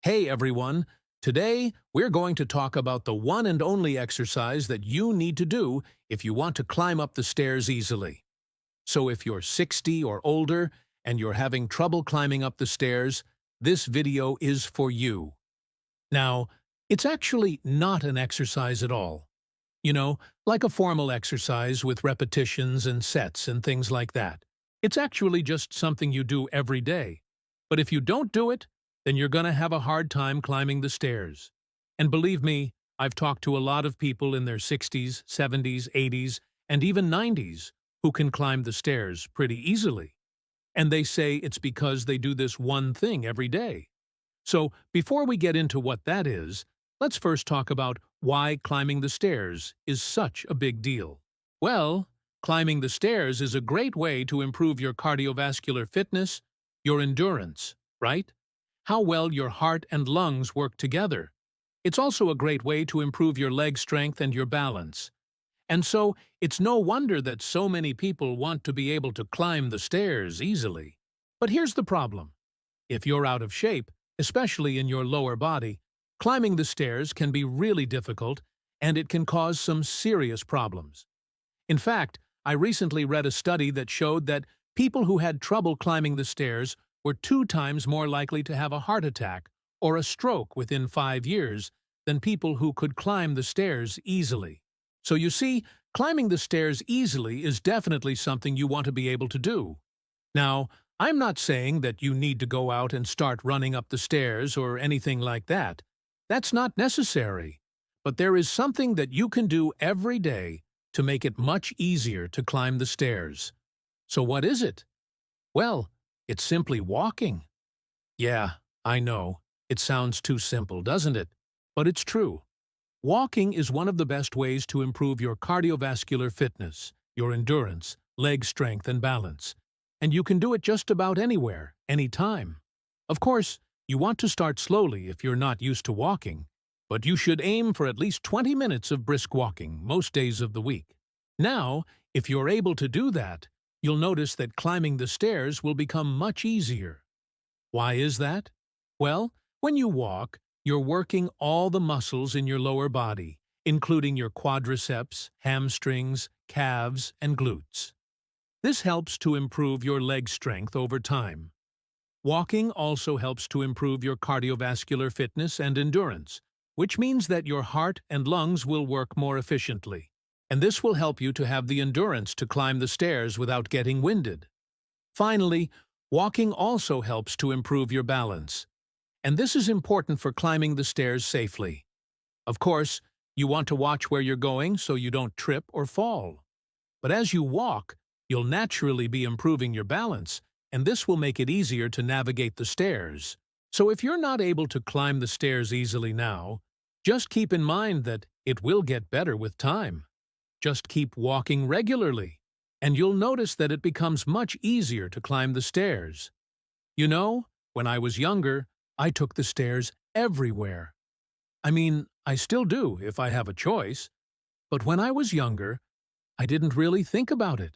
Hey everyone, today we're going to talk about the one and only exercise that you need to do if you want to climb up the stairs easily. So if you're 60 or older and you're having trouble climbing up the stairs, this video is for you. Now, it's actually not an exercise at all. Like a formal exercise with repetitions and sets and things like that. It's actually just something you do every day. But if you don't do it, then you're going to have a hard time climbing the stairs. And believe me, I've talked to a lot of people in their 60s, 70s, 80s, and even 90s who can climb the stairs pretty easily. And they say it's because they do this one thing every day. So before we get into what that is, let's first talk about why climbing the stairs is such a big deal. Well, climbing the stairs is a great way to improve your cardiovascular fitness, your endurance, right? How well your heart and lungs work together. It's also a great way to improve your leg strength and your balance. And so, it's no wonder that so many people want to be able to climb the stairs easily. But here's the problem. If you're out of shape, especially in your lower body, climbing the stairs can be really difficult and it can cause some serious problems. In fact, I recently read a study that showed that people who had trouble climbing the stairs were 2 times more likely to have a heart attack or a stroke within 5 years than people who could climb the stairs easily. So you see, climbing the stairs easily is definitely something you want to be able to do. Now, I'm not saying that you need to go out and start running up the stairs or anything like that. That's not necessary. But there is something that you can do every day to make it much easier to climb the stairs. So what is it? Well, it's simply walking. Yeah, I know. It sounds too simple, doesn't it? But it's true. Walking is one of the best ways to improve your cardiovascular fitness, your endurance, leg strength, and balance. And you can do it just about anywhere, anytime. Of course, you want to start slowly if you're not used to walking, but you should aim for at least 20 minutes of brisk walking most days of the week. Now, if you're able to do that, you'll notice that climbing the stairs will become much easier. Why is that? Well, when you walk, you're working all the muscles in your lower body, including your quadriceps, hamstrings, calves, and glutes. This helps to improve your leg strength over time. Walking also helps to improve your cardiovascular fitness and endurance, which means that your heart and lungs will work more efficiently. And this will help you to have the endurance to climb the stairs without getting winded. Finally, walking also helps to improve your balance. And this is important for climbing the stairs safely. Of course, you want to watch where you're going so you don't trip or fall. But as you walk, you'll naturally be improving your balance, and this will make it easier to navigate the stairs. So if you're not able to climb the stairs easily now, just keep in mind that it will get better with time. Just keep walking regularly, and you'll notice that it becomes much easier to climb the stairs. When I was younger, I took the stairs everywhere. I still do if I have a choice, but when I was younger, I didn't really think about it.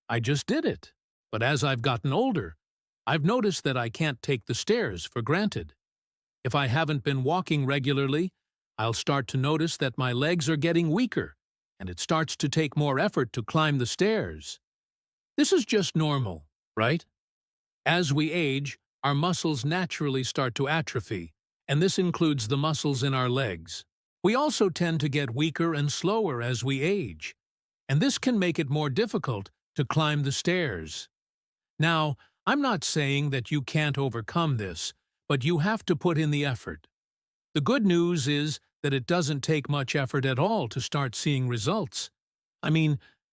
I just did it. But as I've gotten older, I've noticed that I can't take the stairs for granted. If I haven't been walking regularly, I'll start to notice that my legs are getting weaker, and it starts to take more effort to climb the stairs. This is just normal, right? As we age, our muscles naturally start to atrophy, and this includes the muscles in our legs. We also tend to get weaker and slower as we age, and this can make it more difficult to climb the stairs. Now, I'm not saying that you can't overcome this, but you have to put in the effort. The good news is that it doesn't take much effort at all to start seeing results.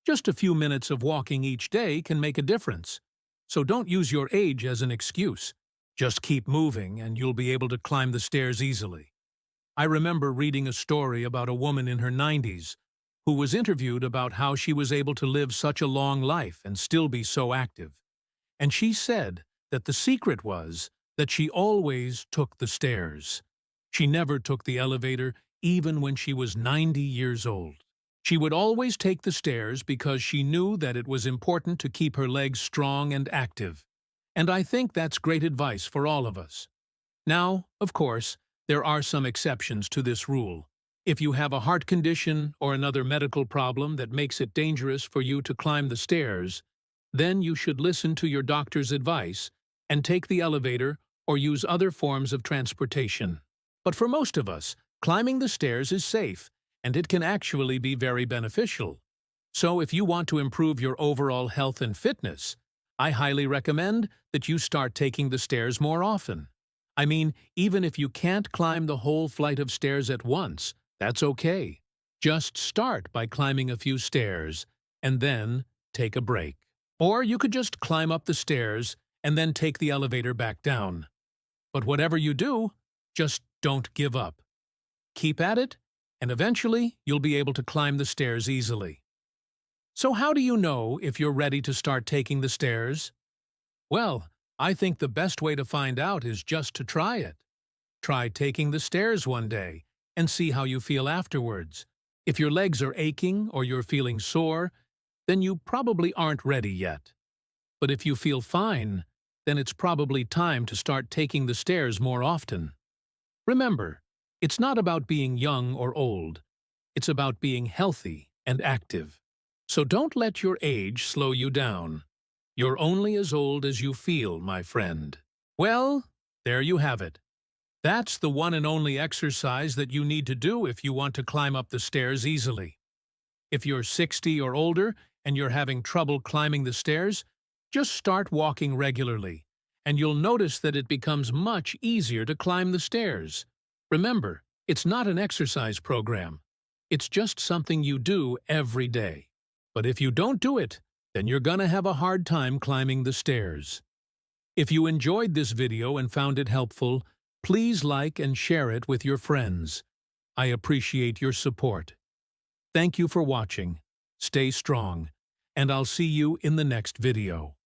Just a few minutes of walking each day can make a difference. So don't use your age as an excuse. Just keep moving and you'll be able to climb the stairs easily. I remember reading a story about a woman in her 90s who was interviewed about how she was able to live such a long life and still be so active. And she said that the secret was that she always took the stairs. She never took the elevator, even when she was 90 years old. She would always take the stairs because she knew that it was important to keep her legs strong and active. And I think that's great advice for all of us. Now, of course, there are some exceptions to this rule. If you have a heart condition or another medical problem that makes it dangerous for you to climb the stairs, then you should listen to your doctor's advice and take the elevator or use other forms of transportation. But for most of us, climbing the stairs is safe, and it can actually be very beneficial. So if you want to improve your overall health and fitness, I highly recommend that you start taking the stairs more often. I mean, even if you can't climb the whole flight of stairs at once, that's okay. Just start by climbing a few stairs, and then take a break. Or you could just climb up the stairs and then take the elevator back down. But whatever you do, just don't give up. Keep at it, and eventually you'll be able to climb the stairs easily. So how do you know if you're ready to start taking the stairs? Well, I think the best way to find out is just to try it. Try taking the stairs one day and see how you feel afterwards. If your legs are aching or you're feeling sore, then you probably aren't ready yet. But if you feel fine, then it's probably time to start taking the stairs more often. Remember, it's not about being young or old. It's about being healthy and active. So don't let your age slow you down. You're only as old as you feel, my friend. Well, there you have it. That's the one and only exercise that you need to do if you want to climb up the stairs easily. If you're 60 or older and you're having trouble climbing the stairs, just start walking regularly, and you'll notice that it becomes much easier to climb the stairs. Remember, it's not an exercise program. It's just something you do every day. But if you don't do it, then you're gonna have a hard time climbing the stairs. If you enjoyed this video and found it helpful, please like and share it with your friends. I appreciate your support. Thank you for watching. Stay strong, and I'll see you in the next video.